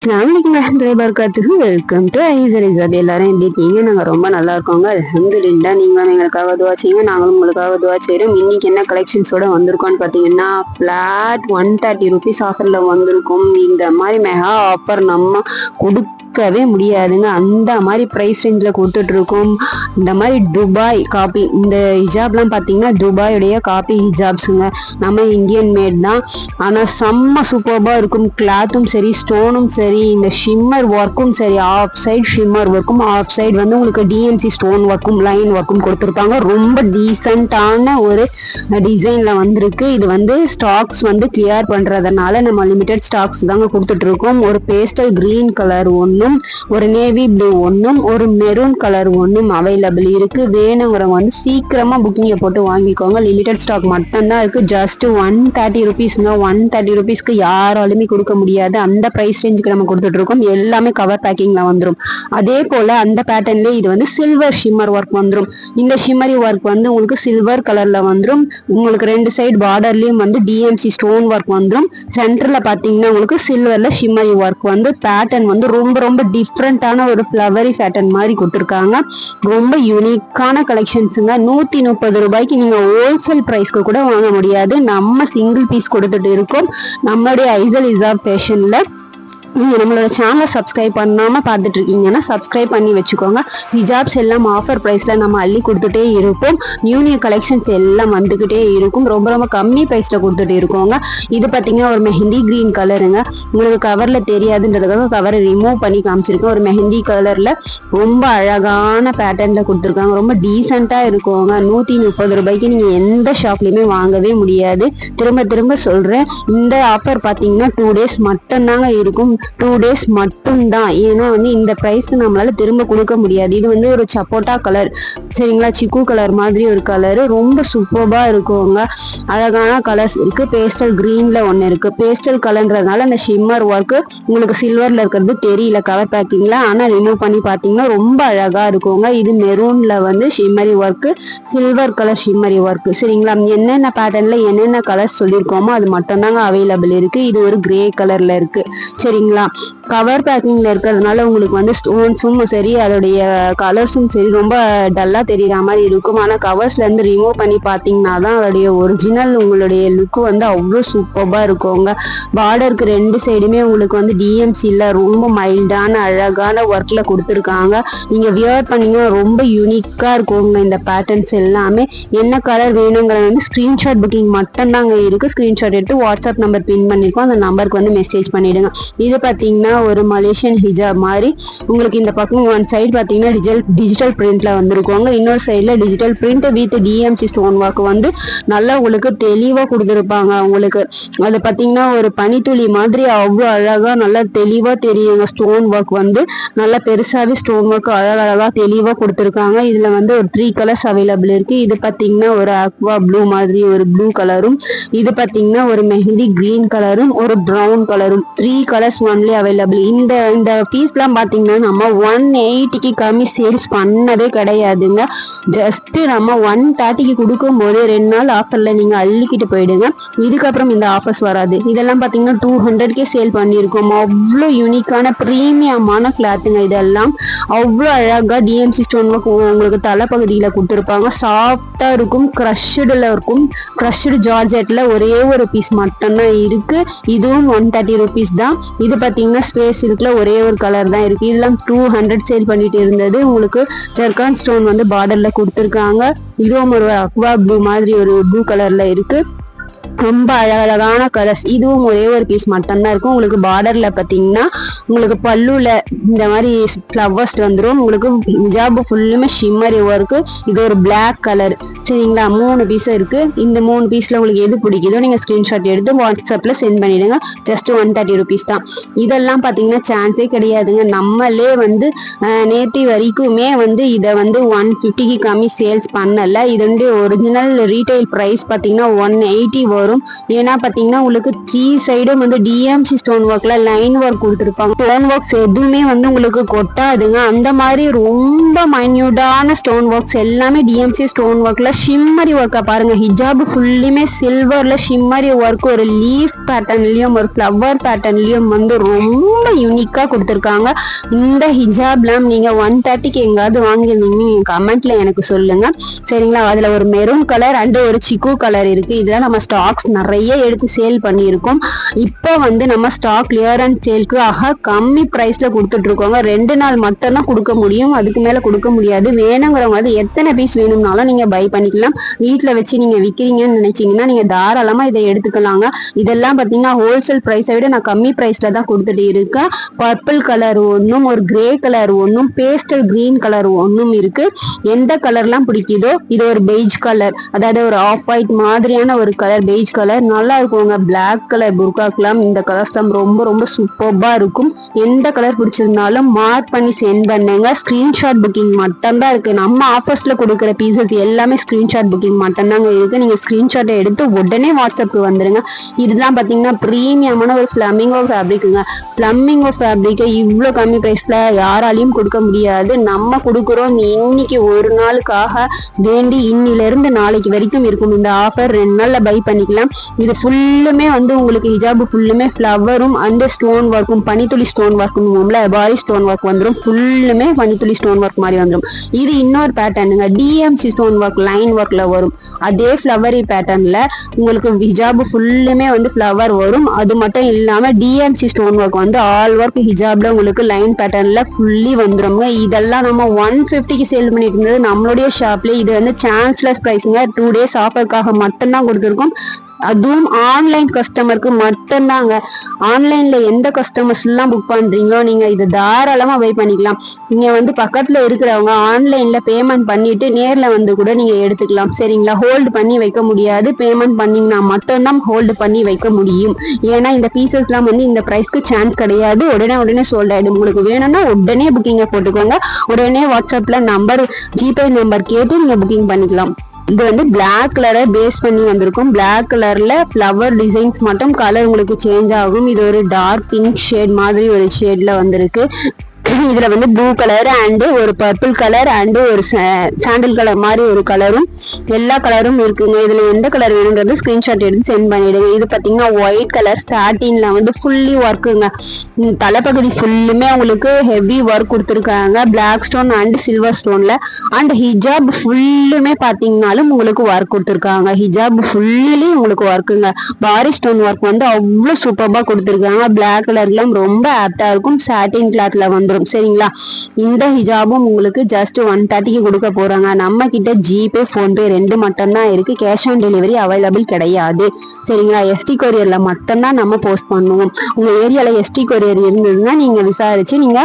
அஸ்ஸலாமு அலைக்கும் welcome to ஐசர் இசாப். எல்லாரும் எப்படி இருக்கீங்க? நாங்கள் ரொம்ப நல்லா இருக்கோங்க, அல்ஹம்துலில்லாஹ். நீங்களும் எங்களுக்காக துவா செய்யுங்க, நாங்களும் உங்களுக்காக துவா செய்கிறோம். இன்னைக்கு என்ன கலெக்ஷன்ஸோட வந்திருக்கோன்னு பார்த்தீங்கன்னா, ஃப்ளாட் 130 ரூபீஸ் ஆஃபரில் வந்திருக்கும். இந்த மாதிரி மெகா ஆஃபர் நம்ம கொடுக்கவே முடியாதுங்க. அந்த மாதிரி ப்ரைஸ் ரேஞ்சில் கொடுத்துட்டு இருக்கோம். இந்த மாதிரி துபாய் காப்பி, இந்த ஹிஜாப்லாம் பார்த்தீங்கன்னா துபாயுடைய காப்பி ஹிஜாப்ஸுங்க. நம்ம இந்தியன் மேட் தான், ஆனால் செம்ம சூப்பர்பாக இருக்கும். கிளாத்தும் சரி, ஸ்டோனும் சரி, இந்த ஷிம்மர் ஒர்க்கும் சரி, ஆஃப் சைட் ஷிம்மர் ஒர்க்கும், ஆஃப் சைட் வந்து உங்களுக்கு டிஎம்சி ஸ்டோன் ஒர்க்கும் லைன் ஒர்க்கும் கொடுத்துருப்பாங்க. ரொம்ப டீசெண்டான ஒரு டிசைன்ல வந்திருக்கு. இது வந்து ஸ்டாக்ஸ் வந்து கிளியர் பண்றதுனால நம்ம லிமிடெட் ஸ்டாக்ஸ் தாங்க கொடுத்துட்டு இருக்கோம். ஒரு பேஸ்டல் கிரீன் கலர் ஒன்றும், ஒரு நேவி ப்ளூ ஒன்றும், ஒரு மெரூன் கலர் ஒன்றும் அவைலபிள் இருக்கு. வேணுங்கிறவங்க வந்து சீக்கிரமா புக்கிங்கை போட்டு வாங்கிக்கோங்க. லிமிடெட் ஸ்டாக் மட்டும்தான் இருக்கு. ஜஸ்ட் 130 ருபீஸ்ங்க. 130 ருபீஸ்க்கு யாராலுமே கொடுக்க முடியாது. அந்த ப்ரைஸ் ரேஞ்சுக்கு நம்ம கொடுத்துட்டு இருக்கோம். எல்லாமே கவர் பேக்கிங்ல வந்துடும். அதே போல அந்த பேட்டர்ன்ல இது வந்து சில்வர் ஷிம்மர் ஒர்க் வந்துடும். இந்த ஷிம்மரி ஒர்க் வந்து உங்களுக்கு சில்வர் கலர்ல வந்துடும். உங்களுக்கு ரெண்டு சைடு பார்டர்லயும் வந்து டிஎம்சி ஸ்டோன் ஒர்க் வந்துடும். சென்டர்ல பாத்தீங்கன்னா உங்களுக்கு சில்வர்ல ஷிம்மரி ஒர்க் வந்து பேட்டர்ன் வந்து ரொம்ப ரொம்ப டிஃப்ரெண்டான ஒரு ஃப்ளவரி பேட்டர்ன் மாதிரி கொடுத்துருக்காங்க. ரொம்ப யூனிக்கான கலெக்ஷன்ஸுங்க. 130 ரூபாய்க்கு நீங்க ஹோல்சேல் பிரைஸ்க்கு கூட வாங்க முடியாது. நம்ம சிங்கிள் பீஸ் கொடுத்துட்டு இருக்கோம். நம்மளுடைய ஐசல் இசாப் ஃபேஷன்ல நீங்கள் நம்மளோட சேனலை சப்ஸ்கிரைப் பண்ணாமல் பார்த்துட்டு இருக்கீங்கன்னா சப்ஸ்கிரைப் பண்ணி வச்சுக்கோங்க. ஹிஜாப்ஸ் எல்லாம் ஆஃபர் ப்ரைஸில் நம்ம அள்ளி கொடுத்துட்டே இருப்போம். நியூ கலெக்ஷன்ஸ் எல்லாம் வந்துக்கிட்டே இருக்கும். ரொம்ப ரொம்ப கம்மி ப்ரைஸில் கொடுத்துட்டு இருக்கோங்க. இது பார்த்தீங்கன்னா ஒரு மெஹந்தி க்ரீன் கலருங்க. உங்களுக்கு கவரில் தெரியாதுன்றதுக்காக கவரை ரிமூவ் பண்ணி காமிச்சிருக்கேன். ஒரு மெஹந்தி கலரில் ரொம்ப அழகான பேட்டர்னில் கொடுத்துருக்காங்க. ரொம்ப டீசெண்டாக இருக்குங்க. 130 ரூபாய்க்கு நீங்கள் எந்த ஷாப்லேயுமே வாங்கவே முடியாது. திரும்ப திரும்ப சொல்கிறேன், இந்த ஆஃபர் பார்த்தீங்கன்னா 2 days மட்டும்தாங்க இருக்கும். 2 days மட்டும்தான். ஏன்னா வந்து இந்த ப்ரைஸ்க்கு நம்மளால திரும்ப கொடுக்க முடியாது. இது வந்து ஒரு சப்போட்டா கலர், சரிங்களா, சிக்கு கலர் மாதிரி ஒரு கலரு. ரொம்ப சூப்பர்பா இருக்குங்க. அழகான கலர்ஸ் இருக்கு. பேஸ்டல் கிரீன்ல ஒன்று இருக்கு. பேஸ்டல் கலர்ன்றதுனால அந்த ஷிம்மர் ஒர்க்கு உங்களுக்கு சில்வர்ல இருக்கிறது தெரியல கவர் பேக்கிங்ல. ஆனா ரிமூவ் பண்ணி பார்த்தீங்கன்னா ரொம்ப அழகா இருக்குங்க. இது மெரூன்ல வந்து shimmery work, silver colour shimmery work, சரிங்களா. என்னென்ன பேட்டர்ன்ல என்னென்ன கலர்ஸ் சொல்லியிருக்கோமோ அது மட்டும்தாங்க அவைலபிள் இருக்கு. இது ஒரு கிரே கலர்ல இருக்கு, சரிங்களா. கவர் பேக்கிங்ல இருக்கிறதுனால உங்களுக்கு வந்து ஸ்டோன்ஸும் சரி, அதோடைய கலர்ஸும் சரி ரொம்ப டல்லா தெரியுற மாதிரி இருக்கும். ஆனா கவர்ஸ்ல இருந்து ரிமூவ் பண்ணி பார்த்தீங்கன்னா தான் அதோடைய ஒரிஜினல் உங்களுடைய லுக்கு வந்து அவ்வளோ சூப்பர்பா இருக்குங்க. பார்டருக்கு ரெண்டு சைடுமே உங்களுக்கு வந்து டிஎம்சியில் ரொம்ப மைல்டான அழகான ஒர்க்ல கொடுத்துருக்காங்க. நீங்க வியர் பண்ணீங்கன்னா ரொம்ப யூனிக்கா இருக்குங்க. இந்த பேட்டர்ன்ஸ் எல்லாமே என்ன கலர் வேணுங்கிறது வந்து ஸ்கிரீன்ஷாட் புக்கிங் மட்டும்தாங்க இருக்கு. ஸ்கிரீன்ஷாட் எடுத்து வாட்ஸ்அப் நம்பர் பின் பண்ணிருக்கோம். அந்த நம்பருக்கு வந்து மெசேஜ் பண்ணிடுங்க. இது பார்த்தீங்கன்னா ஒரு மலேசியன் ஹிஜாப் மாதிரி உங்களுக்கு இந்த பக்கம் ஒன் சைடு பார்த்தீங்கன்னா டிஜிட்டல் பிரிண்ட்ல வந்திருக்கோங்க. இன்னொரு சைடில் digital print with TMC stone work வந்து நல்லா உங்களுக்கு தெளிவாக கொடுத்துருப்பாங்க. உங்களுக்கு அது பார்த்தீங்கன்னா ஒரு பனித்துளி மாதிரி அவ்வளோ அழகாக நல்லா தெளிவாக தெரியுங்க. ஸ்டோன் ஒர்க் வந்து நல்லா பெருசாகவே ஸ்டோன் ஒர்க் அழகாக தெளிவாக கொடுத்துருக்காங்க. இதில் வந்து ஒரு 3 கலர்ஸ் அவைலபிள் இருக்கு. இது பார்த்தீங்கன்னா ஒரு அக்வா ப்ளூ மாதிரி ஒரு ப்ளூ கலரும், இது பார்த்தீங்கன்னா ஒரு மெஹந்தி கிரீன் கலரும், ஒரு ப்ரௌன் கலரும். 3 கலர்ஸ் ஒன்லி அவைலபிள். இந்த பீஸ்லாம் பார்த்தீங்கன்னா நம்ம 180க்கு கம்மி சேல்ஸ் பண்ணதே கிடையாதுங்க. ஜஸ்ட் நம்ம 130க்கு கொடுக்கும் போது 2 நாள் ஆஃபர்ல நீங்க அள்ளிக்கிட்டு போயிடுங்க. இதுக்கப்புறம் இந்த ஆஃபர்ஸ் வராது. இதெல்லாம் பார்த்தீங்கன்னா 200க்கே சேல் பண்ணியிருக்கோம். அவ்வளோ யூனிக்கான ப்ரீமியமான கிளாத்துங்க. இதெல்லாம் அவ்வளோ அழகா டிஎம்சி ஸ்டோன் ஒர்க் உங்களுக்கு தலைப்பகுதியில் கொடுத்துருப்பாங்க. சாஃப்டா இருக்கும், க்ரஷ்டில் இருக்கும். க்ரஷ்டு ஜார்ஜெட்ல ஒரே ஒரு பீஸ் மட்டும்தான் இருக்கு. இதுவும் 130 ருபீஸ் தான். இது பார்த்தீங்கன்னா ஸ்பேஸ் இருக்குல்ல, ஒரே ஒரு கலர் தான் இருக்கு. இதெல்லாம் 200 சேல் பண்ணிட்டு இருந்தது. உங்களுக்கு ஜர்கான் ஸ்டோன் வந்து பார்டர்ல கொடுத்துருக்காங்க. இதுவும் ஒரு அக்வா ப்ளூ மாதிரி ஒரு ப்ளூ கலர்ல இருக்கு. ரொம்ப அழகழகான கலர்ஸ். இதுவும் ஒரே ஒரு பீஸ் மட்டும்தான் இருக்கும். உங்களுக்கு பார்டர்ல பார்த்தீங்கன்னா உங்களுக்கு பல்லுல இந்த மாதிரி ஃப்ளவர்ஸ் வந்துடும். உங்களுக்கு ஹிஜாப் ஃபுல்லுமே ஷிம்மரி ஒர்க்கு. இது ஒரு பிளாக் கலர், சரிங்களா. 3 பீஸ் இருக்கு. இந்த 3 பீஸ்ல உங்களுக்கு எது பிடிக்குதோ நீங்க ஸ்கிரீன்ஷாட் எடுத்து வாட்ஸ்அப்ல சென்ட் பண்ணிடுங்க. ஜஸ்ட் 130 ருபீஸ் தான். இதெல்லாம் பார்த்தீங்கன்னா சான்ஸே கிடையாதுங்க. நம்மளே வந்து நேற்று வரைக்குமே வந்து இதை வந்து 150க்கு கம்மி சேல்ஸ் பண்ணல. இதனுடைய ஒரிஜினல் ரீட்டைல் ப்ரைஸ் பார்த்தீங்கன்னா 180 வரும். ஏன்னா பார்த்தீங்கன்னா உங்களுக்கு 3 சைடும் வந்து டிஎம்சி ஸ்டோன் ஒர்க்ல லைன் ஒர்க் கொடுத்துருப்பாங்க. ஸ்டோன் ஒர்க்ஸ் எதுவுமே வந்து உங்களுக்கு கொட்டாதுங்க. அந்த மாதிரி ரொம்ப மைன்யூட்டான ஸ்டோன் ஒர்க்ஸ் எல்லாமே டிஎம்சி ஸ்டோன் ஒர்க்ல ஷிம்மரி ஒர்க்கா பாருங்க. ஹிஜாப் ஃபுல்லுமே சில்வர்ல ஷிம்மரி ஒர்க், ஒரு லீஃப் பேட்டர்ன்லயும் ஒரு ஃப்ளவர் பேட்டர்ன்லயும் வந்து ரொம்ப யூனிக்கா கொடுத்துருக்காங்க. இந்த ஹிஜாப்லாம் நீங்க 130க்கு எங்காவது வாங்கிருந்தீங்க நீங்க கமெண்ட்ல எனக்கு சொல்லுங்க சரிங்களா. அதுல ஒரு மெரூன் கலர் அண்ட் ஒரு சிக்கு கலர் இருக்கு. இதெல்லாம் நம்ம ஸ்டாக்ஸ் நிறைய எடுத்து சேல் பண்ணியிருக்கோம். இப்போ வந்து நம்ம ஸ்டாக் கிளியரன்ஸ் சேல்க்கு கம்மி பிரைஸ்ல கொடுத்துட்டு இருக்கோங்க. 2 நாள் மட்டும் தான் கொடுக்க முடியும், அதுக்கு மேல கொடுக்க முடியாது. வேணுங்கிறவங்க வந்து எத்தனை பீஸ் வேணும்னாலும் நீங்க பை பண்ணிக்கலாம். வீட்டுல வச்சு நீங்க விற்கிறீங்கன்னு நினைச்சீங்கன்னா நீங்க தாராளமா இதை எடுத்துக்கலாங்க. இதெல்லாம் பாத்தீங்கன்னா ஹோல்சேல் பிரைஸை விட நான் கம்மி பிரைஸ்ல தான் கொடுத்துட்டு இருக்கேன். பர்பிள் கலர் ஒன்றும், ஒரு கிரே கலர் ஒன்றும், பேஸ்டல் கிரீன் கலர் ஒன்றும் இருக்கு. எந்த கலர்லாம் பிடிக்குதோ, இது ஒரு பெய்ஜ் கலர், அதாவது ஒரு ஆஃப் ஒயிட் மாதிரியான ஒரு கலர், பெய்ஜ் கலர் நல்லா இருக்குங்க. பிளாக் கலர் புர்காக்கெல்லாம் இந்த கலர்ஸ்லாம் ரொம்ப ரொம்ப சூப்பர்பா இருக்கும். எந்த கலர் பிடிச்சிருந்தாலும் மார்க் பண்ணி சென்ட் பண்ணுங்க. ஸ்கிரீன்ஷாட் புக்கிங் மட்டும்தான் இருக்கு. நம்ம ஆஃபர்ஸ்ல கொடுக்குற பீசஸ் எல்லாமே ஸ்கிரீன்ஷாட் புக்கிங் மட்டும்தாங்க இருக்கு. நீங்க ஸ்கிரீன்ஷாட்டை எடுத்து உடனே வாட்ஸ்அப்புக்கு வந்துருங்க. இதெல்லாம் பாத்தீங்கன்னா பிரீமியமான ஒரு ஃபிளமிங்கோ ஃபேப்ரிக்குங்க. ஃபிளமிங்கோ ஃபேப்ரிக்கை இவ்வளோ கம்மி பிரைஸ்ல யாராலையும் கொடுக்க முடியாது. நம்ம கொடுக்குறோம். இன்னைக்கு ஒரு நாளுக்காக வேண்டி இன்னிலிருந்து நாளைக்கு வரைக்கும் இருக்கும் இந்த ஆஃபர். 2 நாள்ல பை பண்ணிக்கலாம். இது ஃபுல்லுமே வந்து உங்களுக்கு ஹிஜாபு ஃபுல்லுமே ஃப்ளவரும் அந்த ஸ்டோன் ஒர்க்கும், பனித்துளி ஸ்டோன் ஒர்க்கும், பாரி ஸ்டோன் ஒர்க் வந்துடும். ஃபுல்லுமே பனித்துளி ஸ்டோன் ஒர்க் மாதிரி வந்துடும். இது இன்னொரு பேட்டர்னுங்க, டிஎம்சி ஸ்டோன் ஒர்க் லைன் ஒர்க்ல வரும். அதே ஃப்ளவரி பேட்டர்ன்ல உங்களுக்கு ஹிஜாபு ஃபுல்லுமே வந்து ஃப்ளவர் வரும். அது மட்டும் இல்லாம டிஎம்சி ஸ்டோன் ஒர்க் வந்து ஆல் ஒர்க் ஹிஜாப்ல உங்களுக்கு லைன் பேட்டர்ன்ல ஃபுல்லி வந்துருங்க. இதெல்லாம் நம்ம 150க்கு சேல் பண்ணிட்டு இருந்தது நம்மளுடைய ஷாப்ல. இது வந்து சான்ஸ்லெஸ் பிரைஸுங்க. 2 டேஸ் ஆஃபருக்காக மட்டும்தான் கொடுத்துருக்கோம். அதுவும் ஆன்லைன் கஸ்டமருக்கு மட்டும்தாங்க. ஆன்லைன்ல எந்த கஸ்டமர்ஸ் எல்லாம் புக் பண்றீங்களோ நீங்க இது தாராளமா பை பண்ணிக்கலாம். நீங்க வந்து பக்கத்துல இருக்கிறவங்க ஆன்லைன்ல பேமெண்ட் பண்ணிட்டு நேர்ல வந்து கூட நீங்க எடுத்துக்கலாம் சரிங்களா. ஹோல்டு பண்ணி வைக்க முடியாது, பேமெண்ட் பண்ணீங்கன்னா மட்டும்தான் ஹோல்டு பண்ணி வைக்க முடியும். ஏன்னா இந்த பீசஸ் எல்லாம் வந்து இந்த பிரைஸ்க்கு சான்ஸ் கிடையாது. உடனே சோல்ட் ஆயிடும். உங்களுக்கு வேணும்னா உடனே புக்கிங்க போட்டுக்கோங்க. உடனே வாட்ஸ்அப்ல நம்பர், ஜிபே நம்பர் கேட்டு நீங்க புக்கிங் பண்ணிக்கலாம். இது வந்து பிளாக் கலரை பேஸ் பண்ணி வந்திருக்கும். பிளாக் கலர்ல ஃப்ளவர் டிசைன்ஸ் மட்டும் கலர் உங்களுக்கு சேஞ்ச் ஆகும். இது ஒரு டார்க் பிங்க் ஷேட் மாதிரி ஒரு ஷேட்ல வந்திருக்கு. இதுல வந்து ப்ளூ கலர் அண்ட் ஒரு பர்பிள் கலர் அண்ட் ஒரு சாண்டில் கலர் மாதிரி ஒரு கலரும், எல்லா கலரும் இருக்குங்க. இதுல எந்த கலர் வேணுங்கிறது ஸ்கிரீன்ஷாட் எடுத்து சென்ட் பண்ணிடுங்க. இது பாத்தீங்கன்னா ஒயிட் கலர் ஸ்டார்டிங்ல வந்து ஃபுல்லி ஒர்க்குங்க. தலைப்பகுதி ஃபுல்லுமே உங்களுக்கு ஹெவி ஒர்க் கொடுத்துருக்காங்க, பிளாக் ஸ்டோன் அண்ட் சில்வர் ஸ்டோன்ல. அண்ட் ஹிஜாப் ஃபுல்லுமே பாத்தீங்கன்னாலும் உங்களுக்கு ஒர்க் கொடுத்துருக்காங்க. ஹிஜாப் ஃபுல்லி உங்களுக்கு ஒர்க்குங்க. பாரி ஸ்டோன் ஒர்க் வந்து அவ்வளவு சூப்பர்பா கொடுத்துருக்காங்க. பிளாக் கலர்லாம் ரொம்ப ஆப்டா இருக்கும். சாட்டின் கிளாத்ல வந்துடும் சரிங்களா. இந்த ஹிஜாபும் உங்களுக்கு ஜஸ்ட் 130க்கு கொடுக்க போறாங்க. நம்ம கிட்ட ஜிபே, போன்பே 2 மட்டும் தான் இருக்கு. கேஷ் ஆன் டெலிவரி அவைலபிள் கிடையாது சரிங்களா. எஸ்டி கொரியர்ல மட்டும்தான் நம்ம போஸ்ட் பண்ணுவோம். உங்க ஏரியால எஸ்டி கொரியர் இருந்ததுன்னா நீங்க விசாரிச்சு நீங்க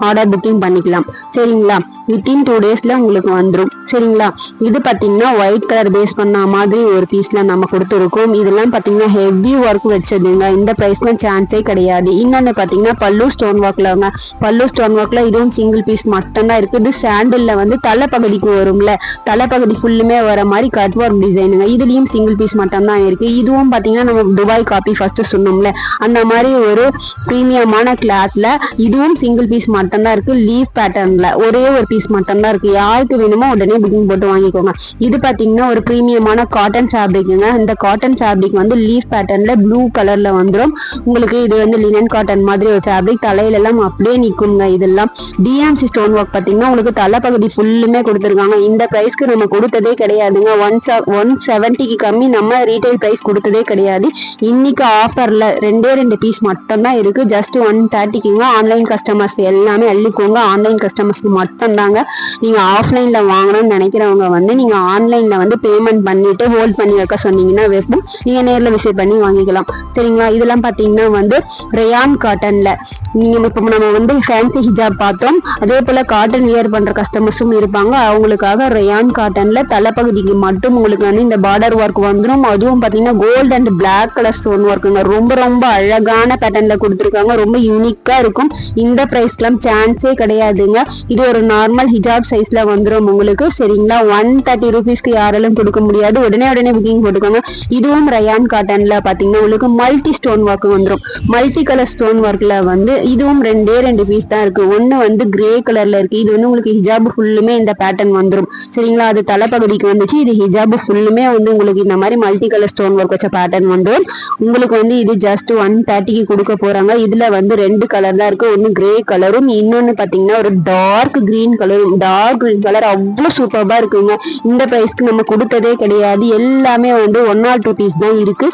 ஆர்டர் புக்கிங் பண்ணிக்கலாம் சரிங்களா. வித்தின் 2 டேஸ்ல உங்களுக்கு வந்துடும் சரிங்களா. இது பாத்தீங்கன்னா ஒயிட் கலர் பேஸ் பண்ண மாதிரி ஒரு பீஸ்ல நம்ம கொடுத்துருக்கோம். இதெல்லாம் பாத்தீங்கன்னா ஹெவி ஒர்க் வச்சதுங்க. இந்த பிரைஸ்லாம் சான்ஸே கிடையாது. இன்னொன்னு பாத்தீங்கன்னா பல்லு ஸ்டோன் ஒர்க்லங்க. பல்லு ஸ்டோன் ஒர்க்ல இதுவும் சிங்கிள் பீஸ் மட்டும் தான் இருக்குது. சாண்டில்ல வந்து தலைப்பகுதிக்கு வரும்ல, தலைப்பகுதி ஃபுல்லுமே வர மாதிரி கட் ஒர்க் டிசைனுங்க. இதுலயும் சிங்கிள் பீஸ் மட்டும் தான் இருக்கு. இதுவும் பாத்தீங்கன்னா நம்ம துபாய் காப்பி ஃபர்ஸ்ட் சொன்னோம்ல அந்த மாதிரி ஒரு பிரீமியமான கிளாத்ல இதுவும் சிங்கிள் பீஸ் மட்டும் தான் இருக்கு. லீஃப் பேட்டர்ன்ல ஒரே ஒரு பீஸ் மட்டும் தான் இருக்கு. யாருக்கு வேணுமோ உடனே புக்கிங் போட்டு வாங்கிக்கோங்க. இது பாத்தீங்கன்னா ஒரு பிரீமியமான காட்டன் ஃபேப்ரிக்குங்க. இந்த காட்டன் ஃபேப்ரிக் வந்து லீஃப் பேட்டர்ன்ல ப்ளூ கலர்ல வந்துடும் உங்களுக்கு. இது வந்து லினன் காட்டன் மாதிரி ஒரு ஃபேப்ரிக். தலையில எல்லாம் அப்படியே நிக்குங்க. இதெல்லாம் டிஎம்சி ஸ்டோன் ஒர்க் பாத்தீங்கன்னா உங்களுக்கு தலைப்பகுதி ஃபுல்லுமே கொடுத்துருக்காங்க. இந்த பிரைஸ்க்கு நம்ம கொடுத்ததே கிடையாதுங்க. 170க்கு கம்மி நம்ம ரீட்டைல் பிரைஸ் கொடுத்ததே கிடையாது. இன்னைக்கு ஆஃபர்ல 2 பீஸ் மட்டும் தான் இருக்கு. ஜஸ்ட் 130க்குங்க. ஆன்லைன் கஸ்டமர்ஸ் எல்லாமே அள்ளிக்கோங்க. ஆன்லைன் கஸ்டமர்ஸ்க்கு மட்டும் தாங்க. நீங்க ஆஃப்லைன்ல வாங்கணும்னு நினைக்கிறவங்க வந்து நீங்க ஆன்லைன்ல வந்து பேமெண்ட் பண்ணிட்டு ஹோல்ட் பண்ணி வைக்க சொன்னீங்கன்னா வைப்போம். நீங்க நேர்ல விசிட் பண்ணி வாங்கிக்கலாம் சரிங்களா. இதெல்லாம் பாத்தீங்கன்னா வந்து ரயான் காட்டன்ல நீங்க இப்ப நம்ம வந்து ஃபேன்சி ஹிஜாப் பார்த்தோம். அதே போல காட்டன் வியர் பண்ற கஸ்டமர்ஸும் இருப்பாங்க. அவங்களுக்காக ரயான் காட்டன்ல தலைப்பகுதிக்கு மட்டும் உங்களுக்கு வந்து இந்த பார்டர் ஒர்க் வந்துடும். அதுவும் பாத்தீங்கன்னா gold and black colour stone ஒர்க்குங்க. ரொம்ப ரொம்ப அழகான பேட்டர்ன்ல கொடுத்துருக்காங்க. ரொம்ப யூனிக்கா இருக்கும். இந்த பிரைஸ்லாம் சான்ஸே கிடையாதுங்க. இது ஒரு நார்மல் ஹிஜாப் சைஸ்ல வந்துடும் உங்களுக்கு. சரிங்களா, 130 rupeesக்கு யாராலும் கொடுக்க முடியாது. உடனே புக்கிங் போட்டுக்கோங்க. இதுவும் ரயான் காட்டன்ல பாத்தீங்கன்னா உங்களுக்கு மல்டி ஸ்டோன் ஒர்க் வந்துடும். மல்டி கலர் ஸ்டோன் ஒர்க்ல வந்து இதுவும் ரெண்டு பீஸ் தான் இருக்கு. ஒன்னு வந்து கிரே கலர்ல இருக்கு. இது வந்து உங்களுக்கு ஹிஜாப் ஃபுல்லுமே இந்த பேட்டர்ன் வந்துடும். சரிங்களா, அது தலைப்பகுதிக்கு வந்துச்சு. இது ஹிஜாப் ஃபுல்லுமே வந்து உங்களுக்கு இந்த மாதிரி மல்டி கலர் ஸ்டோன் ஒர்க் வச்ச பேட்டர்ன் வந்துடும். உங்களுக்கு வந்து இது ஜஸ்ட் 130க்கு கொடுக்க போறாங்க. இதுல வந்து 2 கலர் தான் இருக்கு. ஒன்னு கிரே கலரும், இன்னொன்னு பாத்தீங்கன்னா ஒரு டார்க் கிரீன் கலரும். டார்க் கிரீன் கலர் அவ்வளவு சூப்பர்பா இருக்குங்க. இந்த பிரைஸ்க்கு நம்ம கொடுத்ததே கிடையாது. எல்லாமே வந்து 1 or 2 பீஸ் தான் இருக்கு.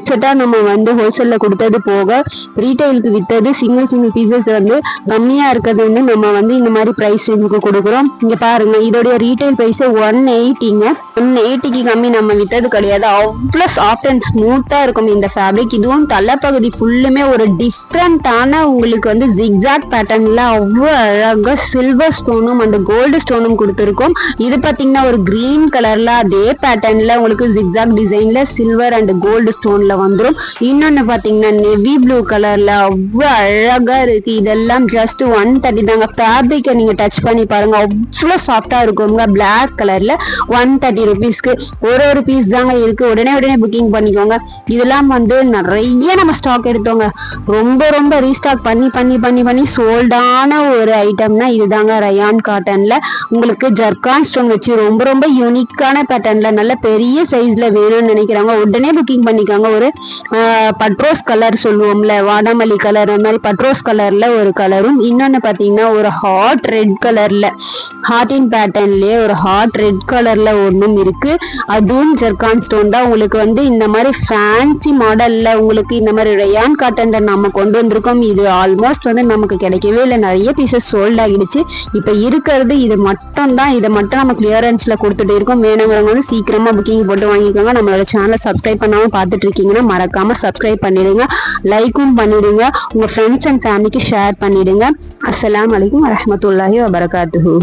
செட்டா நம்ம வந்து ஹோல்சேல்ல கொடுத்தது போக ரீட்டைலுக்கு வித்தது சிங்கிள் பீசஸ் வந்து கம்மியா இருக்கிறது வந்து நம்ம வந்து இந்த மாதிரி பிரைஸ் ரேஞ்சுக்கு கொடுக்குறோம். இங்க பாருங்க, இதோடைய ரீட்டைல் பிரைஸ் 180ங்க. 180க்கு கம்மி நம்ம வித்தது கிடையாது. அவ்வளவு சாஃப்ட் அண்ட் ஸ்மூத்தா இருக்கும் இந்த ஃபேப்ரிக். இதுவும் தலைப்பகுதி ஃபுல்லுமே ஒரு டிஃப்ரெண்டான உங்களுக்கு வந்து ஜிக்ஸாக் பேட்டர்ன்ல அவ்வளவு அழகா சில்வர் ஸ்டோனும் அண்ட் கோல்டு ஸ்டோனும் கொடுத்துருக்கும். இது பாத்தீங்கன்னா ஒரு கிரீன் கலர்ல அதே பேட்டர்ன்ல உங்களுக்கு ஜிக்ஸாக் டிசைன்ல சில்வர் அண்ட் கோல்டு ஸ்டோன்ல வந்துடும். இன்னொன்னு பாத்தீங்கன்னா நெவி ப்ளூ கலர்ல அவ்வளவு அழகா இருக்கு. இதெல்லாம் ஜஸ்ட் 130 தாங்க. ஃபேப்ரிக்கை நீங்க டச் பண்ணி பாருங்க, அவ்வளவு சாஃப்டா இருக்குங்க. பிளாக் கலர்ல 130 rupeesக்கு ஒரு பீஸ் தாங்க இருக்கு. உடனே புக்கிங் பண்ணிக்கோங்க. இதெல்லாம் வந்து நிறைய நம்ம ஸ்டாக் எடுத்தோங்க. ரொம்ப ரீஸ்டாக் பண்ணி சோல்டான ஒரு ஐட்டம்னா இதுதாங்க ரயான் காட்டன்ல. உங்களுக்கு ஜர்கான் ஸ்டோன் வச்சு ரொம்ப யூனிக்கான பேட்டர்ன்ல நல்ல பெரிய சைஸ்ல வேணும்னு நினைக்கிறாங்க. உடனே புக்கிங் பண்ணிக்காங்க. ஒரு பட்ரோஸ் கலர் சொல்லுவோம்ல, வாடாமல்லி கலர், அந்த மாதிரி பட்ரோஸ் கலர்ல ஒரு கலரும், இன்னொன்னு பாத்தீங்கன்னா ஒரு ஹாட் ரெட் கலர்ல ஹார்டின் பேட்டர்ன்லயே ஒரு ஹாட் ரெட் கலர்ல ஒன்றும் இருக்கு. அதுவும் ஜர்கான் ஸ்டோன் தான். உங்களுக்கு வந்து இந்த மாதிரி ஃபேன்சி மாடல்ல உங்களுக்கு இந்த மாதிரி ரயான் காட்டன்ல நம்ம கொண்டு வந்திருக்கோம். இது ஆல்மோஸ்ட் வந்து நமக்கு கிடைக்கவே இல்லை. நிறைய பீசஸ் சோல்ட் ஆகிடுச்சு. இப்ப இருக்கிறது இது மட்டும் தான். இதை மட்டும் நம்ம கிளியரன்ஸ்ல கொடுத்துட்டு இருக்கோம். வேணுங்கிறவங்க வந்து சீக்கிரமா புக்கிங் போட்டு வாங்கிக்கோங்க. நம்மளோட சேனலை சப்ஸ்கிரைப் பண்ணாம பார்த்துட்டு இருக்கீங்கன்னா மறக்காம சப்ஸ்கிரைப் பண்ணிடுங்க, லைக்கும் பண்ணிடுங்க, உங்க ஃப்ரெண்ட்ஸ் அண்ட் ஃபேமிலிக்கு ஷேர் பண்ணிடுங்க. அஸ்ஸலாமு அலைக்கும் வரஹ்மத்துல்லாஹி வபரகாத்துஹு.